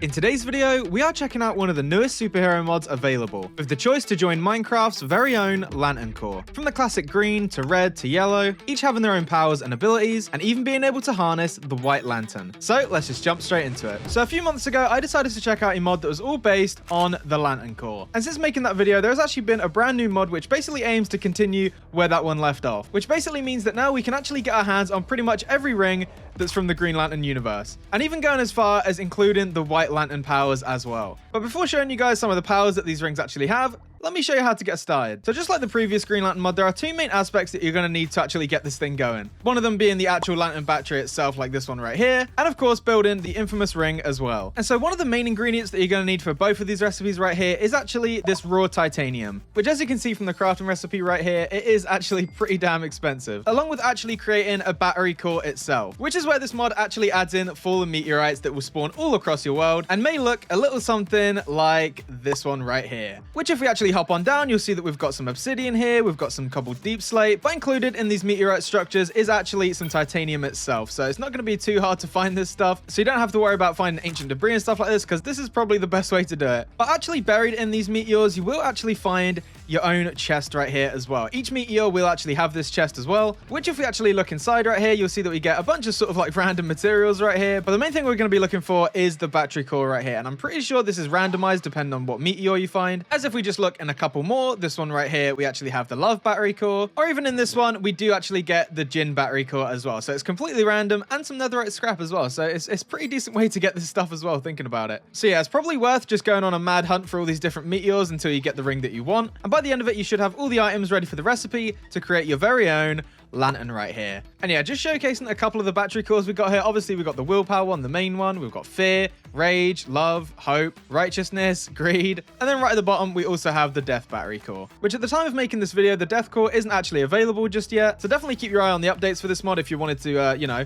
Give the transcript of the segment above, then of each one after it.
In today's video, we are checking out one of the newest superhero mods available, with the choice to join Minecraft's very own Lantern Corps. From the classic green to red to yellow, each having their own powers and abilities, and even being able to harness the White Lantern. So let's just jump straight into it. So a few months ago, I decided to check out a mod that was all based on the Lantern Corps. And since making that video, there's actually been a brand new mod which basically aims to continue where that one left off, which basically means that now we can actually get our hands on pretty much every ring that's from the Green Lantern universe, and even going as far as including the White Lantern powers as well. But before showing you guys some of the powers that these rings actually have, let me show you how to get started. So just like the previous Green Lantern mod, there are two main aspects that you're going to need to actually get this thing going. One of them being the actual Lantern battery itself, like this one right here, and of course building the infamous ring as well. And so one of the main ingredients that you're going to need for both of these recipes right here is actually this raw titanium, which, as you can see from the crafting recipe right here, it is actually pretty damn expensive, along with actually creating a battery core itself, which is where this mod actually adds in fallen meteorites that will spawn all across your world and may look a little something like this one right here, which if we actually hop on down, you'll see that we've got some obsidian here, we've got some cobbled deep slate, but included in these meteorite structures is actually some titanium itself. So it's not going to be too hard to find this stuff, so you don't have to worry about finding ancient debris and stuff like this, because this is probably the best way to do it. But actually buried in these meteors, you will actually find your own chest right here as well. Each meteor will actually have this chest as well, which if we actually look inside right here, you'll see that we get a bunch of sort of like random materials right here. But the main thing we're going to be looking for is the battery core right here. And I'm pretty sure this is randomized depending on what meteor you find. As if we just look in a couple more, this one right here, we actually have the love battery core, or even in this one, we do actually get the gin battery core as well. So it's completely random, and some netherite scrap as well. So it's a pretty decent way to get this stuff as well, thinking about it. So yeah, it's probably worth just going on a mad hunt for all these different meteors until you get the ring that you want. And by the end of it, you should have all the items ready for the recipe to create your very own lantern right here. And yeah, just showcasing a couple of the battery cores we got here. Obviously, we've got the willpower one, the main one. We've got fear, rage, love, hope, righteousness, greed. And then right at the bottom, we also have the death battery core, which at the time of making this video, the death core isn't actually available just yet. So definitely keep your eye on the updates for this mod if you wanted to, you know,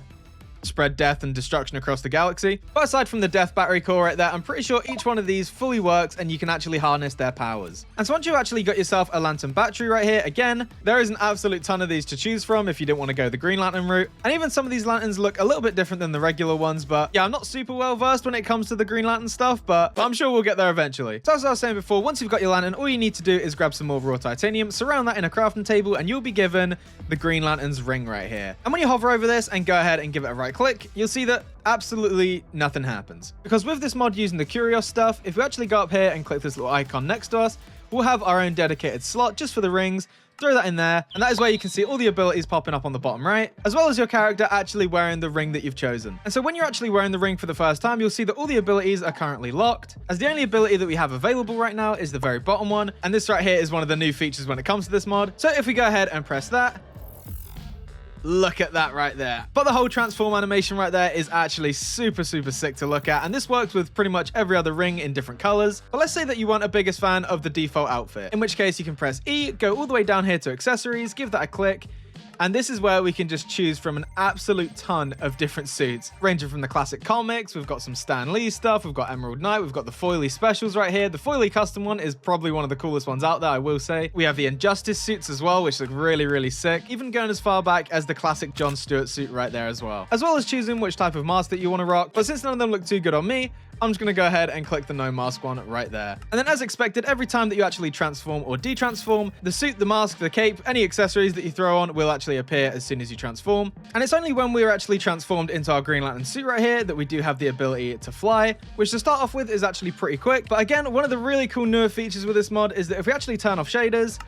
spread death and destruction across the galaxy. But aside from the death battery core right there, I'm pretty sure each one of these fully works and you can actually harness their powers. And so once you've actually got yourself a lantern battery right here, again, there is an absolute ton of these to choose from if you didn't want to go the Green Lantern route. And even some of these lanterns look a little bit different than the regular ones, but yeah, I'm not super well versed when it comes to the Green Lantern stuff, but I'm sure we'll get there eventually. So as I was saying before, once you've got your lantern, all you need to do is grab some more raw titanium, surround that in a crafting table, and you'll be given the Green Lantern's ring right here. And when you hover over this and go ahead and give it a right click, you'll see that absolutely nothing happens. Because with this mod using the Curios stuff, if we actually go up here and click this little icon next to us, we'll have our own dedicated slot just for the rings. Throw that in there, and that is where you can see all the abilities popping up on the bottom right, as well as your character actually wearing the ring that you've chosen. And so when you're actually wearing the ring for the first time, you'll see that all the abilities are currently locked, as the only ability that we have available right now is the very bottom one, and this right here is one of the new features when it comes to this mod. So if we go ahead and press that, look at that right there. But the whole transform animation right there is actually super sick to look at, and this works with pretty much every other ring in different colors. But let's say that you weren't a biggest fan of the default outfit, in which case you can press E, go all the way down here to accessories, give that a click, and this is where we can just choose from an absolute ton of different suits, ranging from the classic comics. We've got some Stan Lee stuff, we've got Emerald Knight, we've got the foily specials right here. The foily custom one is probably one of the coolest ones out there, I will say. We have the Injustice suits as well, which look really sick, even going as far back as the classic Jon Stewart suit right there as well as choosing which type of mask that you want to rock. But since none of them look too good on me, I'm just going to go ahead and click the no mask one right there. And then as expected, every time that you actually transform or de-transform, the suit, the mask, the cape, any accessories that you throw on will actually appear as soon as you transform. And it's only when we're actually transformed into our Green Lantern suit right here that we do have the ability to fly, which to start off with is actually pretty quick. But again, one of the really cool newer features with this mod is that if we actually turn off shaders,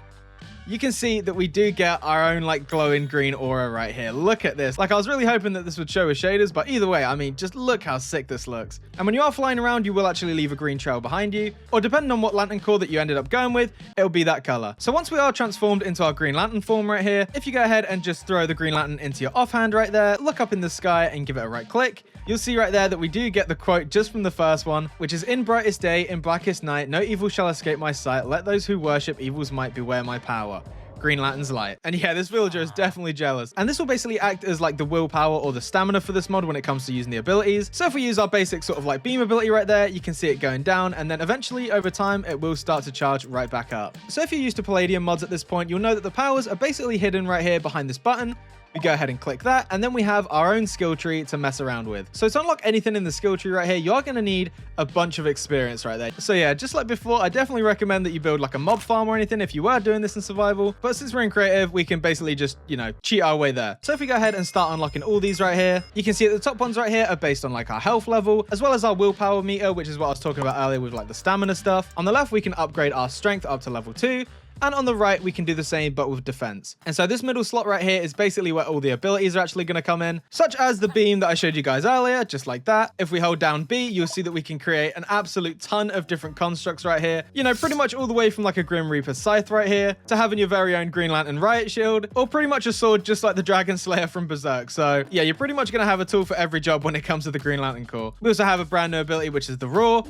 you can see that we do get our own like glowing green aura right here. Look at this. Like, I was really hoping that this would show with shaders, but either way, I mean, just look how sick this looks. And when you are flying around, you will actually leave a green trail behind you, or depending on what lantern core that you ended up going with, it'll be that color. So once we are transformed into our Green Lantern form right here, if you go ahead and just throw the Green Lantern into your offhand right there, look up in the sky and give it a right click, you'll see right there that we do get the quote just from the first one, which is, "In brightest day, in blackest night, no evil shall escape my sight. Let those who worship evil's might beware my power. Green Lantern's light." And yeah, this villager is definitely jealous. And this will basically act as like the willpower or the stamina for this mod when it comes to using the abilities. So if we use our basic sort of like beam ability right there, you can see it going down, and then eventually over time, it will start to charge right back up. So if you're used to Palladium mods at this point, you'll know that the powers are basically hidden right here behind this button, We go ahead and click that, and then we have our own skill tree to mess around with. So to unlock anything in the skill tree right here, you are going to need a bunch of experience right there. So yeah, just like before, I definitely recommend that you build like a mob farm or anything if you were doing this in survival. But since we're in creative, we can basically just, you know, cheat our way there. So if we go ahead and start unlocking all these right here, you can see that the top ones right here are based on like our health level, as well as our willpower meter, which is what I was talking about earlier with like the stamina stuff. On the left, we can upgrade our strength up to level 2. And on the right, we can do the same, but with defense. And so this middle slot right here is basically where all the abilities are actually going to come in, such as the beam that I showed you guys earlier, just like that. If we hold down B, you'll see that we can create an absolute ton of different constructs right here. You know, pretty much all the way from like a Grim Reaper scythe right here to having your very own Green Lantern riot shield, or pretty much a sword just like the Dragon Slayer from Berserk. So yeah, you're pretty much going to have a tool for every job when it comes to the Green Lantern Corps. We also have a brand new ability, which is the Roar,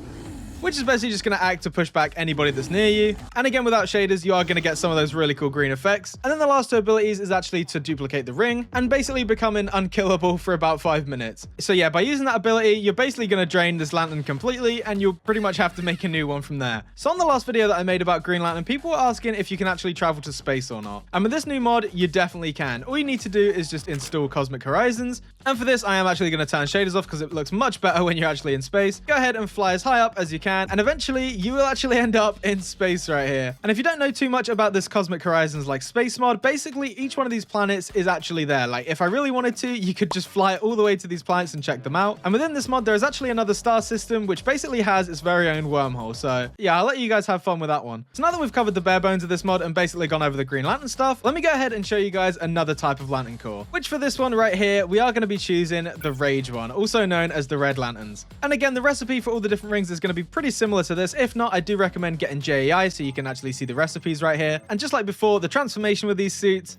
which is basically just going to act to push back anybody that's near you. And again, without shaders, you are going to get some of those really cool green effects. And then the last two abilities is actually to duplicate the ring and basically becoming unkillable for about 5 minutes. So yeah, by using that ability, you're basically going to drain this lantern completely, and you'll pretty much have to make a new one from there. So on the last video that I made about Green Lantern, people were asking if you can actually travel to space or not. And with this new mod, you definitely can. All you need to do is just install Cosmic Horizons. And for this, I am actually going to turn shaders off because it looks much better when you're actually in space. Go ahead and fly as high up as you can, and eventually you will actually end up in space right here. And if you don't know too much about this Cosmic Horizons like space mod, basically each one of these planets is actually there. Like if I really wanted to, you could just fly all the way to these planets and check them out. And within this mod, there is actually another star system, which basically has its very own wormhole. So yeah, I'll let you guys have fun with that one. So now that we've covered the bare bones of this mod and basically gone over the Green Lantern stuff, let me go ahead and show you guys another type of Lantern Corps, which for this one right here, we are going to be choosing the Rage one, also known as the Red Lanterns. And again, the recipe for all the different rings is going to be pretty similar to this. If not, I do recommend getting JEI so you can actually see the recipes right here. And just like before, the transformation with these suits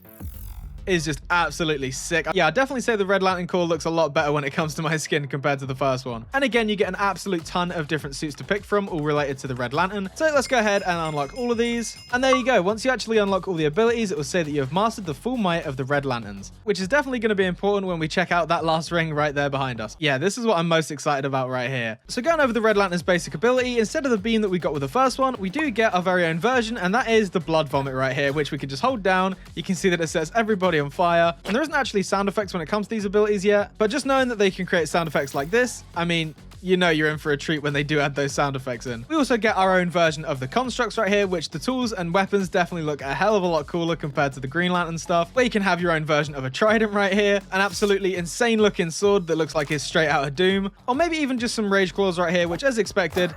is just absolutely sick. Yeah, I'd definitely say the Red Lantern Corps looks a lot better when it comes to my skin compared to the first one. And again, you get an absolute ton of different suits to pick from, all related to the Red Lantern. So let's go ahead and unlock all of these. And there you go. Once you actually unlock all the abilities, it will say that you have mastered the full might of the Red Lanterns, which is definitely going to be important when we check out that last ring right there behind us. Yeah, this is what I'm most excited about right here. So going over the Red Lantern's basic ability, instead of the beam that we got with the first one, we do get our very own version, and that is the Blood Vomit right here, which we can just hold down. You can see that it sets everybody on fire. And there isn't actually sound effects when it comes to these abilities yet, but just knowing that they can create sound effects like this, I mean, you know you're in for a treat when they do add those sound effects in. We also get our own version of the constructs right here, which the tools and weapons definitely look a hell of a lot cooler compared to the Green Lantern stuff, where you can have your own version of a trident right here, an absolutely insane looking sword that looks like it's straight out of Doom, or maybe even just some rage claws right here, which as expected,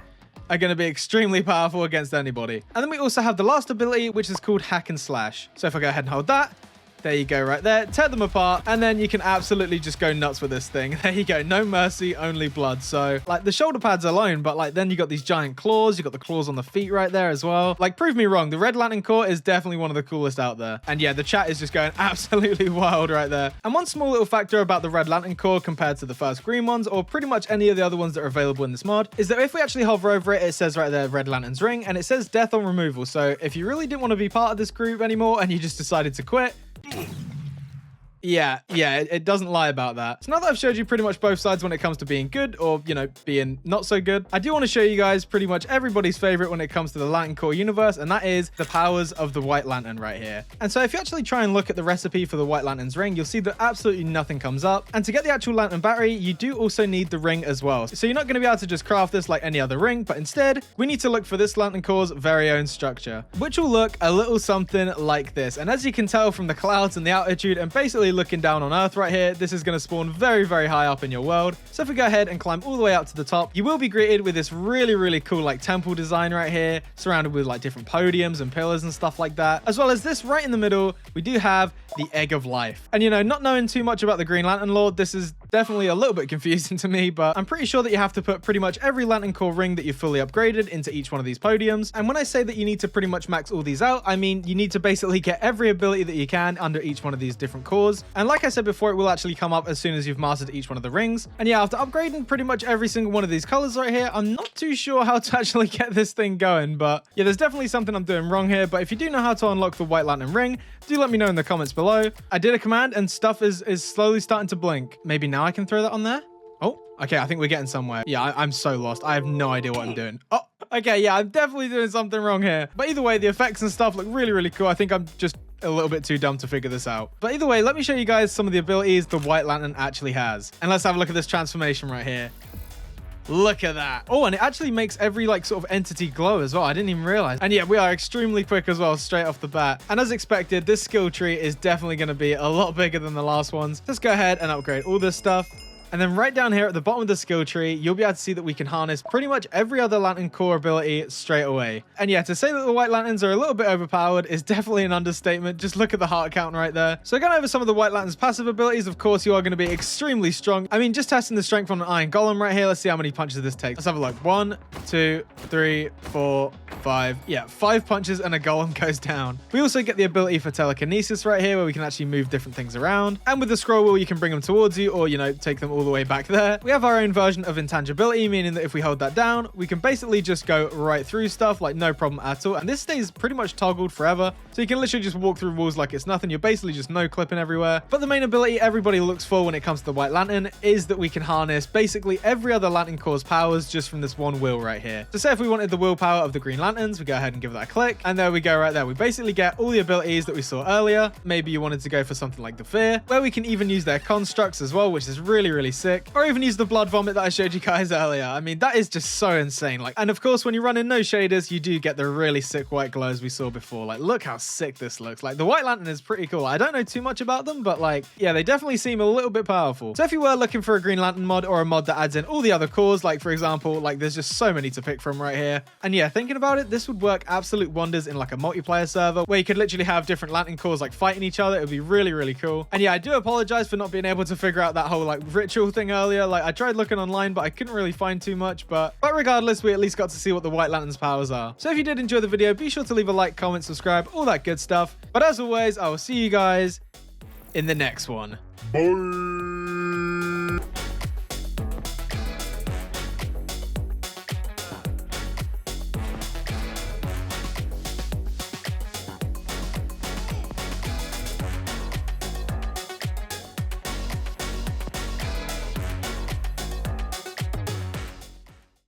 are going to be extremely powerful against anybody. And then we also have the last ability, which is called Hack and Slash. So if I go ahead and hold that, there you go right there. Tear them apart, and then you can absolutely just go nuts with this thing. There you go. No mercy, only blood. So, like, the shoulder pads alone, but, like, then you got these giant claws. You got the claws on the feet right there as well. Like, prove me wrong. The Red Lantern Corps is definitely one of the coolest out there. And, yeah, the chat is just going absolutely wild right there. And one small little factor about the Red Lantern Corps compared to the first green ones, or pretty much any of the other ones that are available in this mod, is that if we actually hover over it, it says right there, Red Lantern's Ring, and it says death on removal. So, if you really didn't want to be part of this group anymore and you just decided to quit, yeah, it doesn't lie about that. So now that I've showed you pretty much both sides when it comes to being good or, you know, being not so good, I do want to show you guys pretty much everybody's favorite when it comes to the Lantern Corps universe, and that is the powers of the White Lantern right here. And so if you actually try and look at the recipe for the White Lantern's ring, you'll see that absolutely nothing comes up. And to get the actual Lantern battery, you do also need the ring as well. So you're not going to be able to just craft this like any other ring, but instead, we need to look for this Lantern Corps' very own structure, which will look a little something like this. And as you can tell from the clouds and the altitude and basically looking down on Earth right here, this is going to spawn very, very high up in your world. So if we go ahead and climb all the way up to the top, you will be greeted with this really, really cool like temple design right here, surrounded with like different podiums and pillars and stuff like that. As well as this right in the middle, we do have the Egg of Life. And you know, not knowing too much about the Green Lantern lore, this is definitely a little bit confusing to me, but I'm pretty sure that you have to put pretty much every Lantern Corps ring that you've fully upgraded into each one of these podiums. And when I say that you need to pretty much max all these out, I mean you need to basically get every ability that you can under each one of these different cores. And like I said before, it will actually come up as soon as you've mastered each one of the rings. And yeah, after upgrading pretty much every single one of these colors right here, I'm not too sure how to actually get this thing going, but yeah, there's definitely something I'm doing wrong here. But if you do know how to unlock the White Lantern ring, do let me know in the comments below. I did a command and stuff is slowly starting to blink. Maybe now I can throw that on there. Oh, okay, I think we're getting somewhere. Yeah, I'm so lost. I have no idea what I'm doing. Oh, okay, yeah, I'm definitely doing something wrong here. But either way, the effects and stuff look really, really cool. I think I'm just a little bit too dumb to figure this out. But either way, let me show you guys some of the abilities the White Lantern actually has. And let's have a look at this transformation right here. Look at that. Oh, and it actually makes every like sort of entity glow as well. I didn't even realize. And yeah, we are extremely quick as well, straight off the bat. And as expected, this skill tree is definitely going to be a lot bigger than the last ones. Let's go ahead and upgrade all this stuff. And then right down here at the bottom of the skill tree, you'll be able to see that we can harness pretty much every other Lantern Core ability straight away. And yeah, to say that the White Lanterns are a little bit overpowered is definitely an understatement. Just look at the heart count right there. So going over some of the White Lantern's passive abilities, of course, you are going to be extremely strong. I mean, just testing the strength on an Iron Golem right here. Let's see how many punches this takes. Let's have a look. 1, 2, 3, 4, 5. Yeah, 5 punches and a Golem goes down. We also get the ability for telekinesis right here, where we can actually move different things around. And with the scroll wheel, you can bring them towards you or, you know, take them all the way back there. We have our own version of intangibility, meaning that if we hold that down, we can basically just go right through stuff like no problem at all. And this stays pretty much toggled forever. So you can literally just walk through walls like it's nothing. You're basically just no clipping everywhere. But the main ability everybody looks for when it comes to the White Lantern is that we can harness basically every other Lantern Core's powers just from this one wheel right here. So say if we wanted the willpower of the Green Lanterns, we go ahead and give that a click. And there we go right there. We basically get all the abilities that we saw earlier. Maybe you wanted to go for something like the Fear, where we can even use their constructs as well, which is really, really sick. Or even use the Blood Vomit that I showed you guys earlier. I mean, that is just so insane. Like, and of course, when you run in no shaders, you do get the really sick white glows we saw before. Like, look how sick this looks. Like, the White Lantern is pretty cool. I don't know too much about them, but like, yeah, they definitely seem a little bit powerful. So if you were looking for a Green Lantern mod or a mod that adds in all the other cores, like for example, like there's just so many to pick from right here. And yeah, thinking about it, this would work absolute wonders in like a multiplayer server where you could literally have different Lantern cores like fighting each other. It would be really, really cool. And yeah, I do apologize for not being able to figure out that whole like ritual thing earlier. Like, I tried looking online, but I couldn't really find too much. But regardless, we at least got to see what the White Lantern's powers are. So if you did enjoy the video, be sure to leave a like, comment, subscribe, all that good stuff. But as always, I will see you guys in the next one. Bye.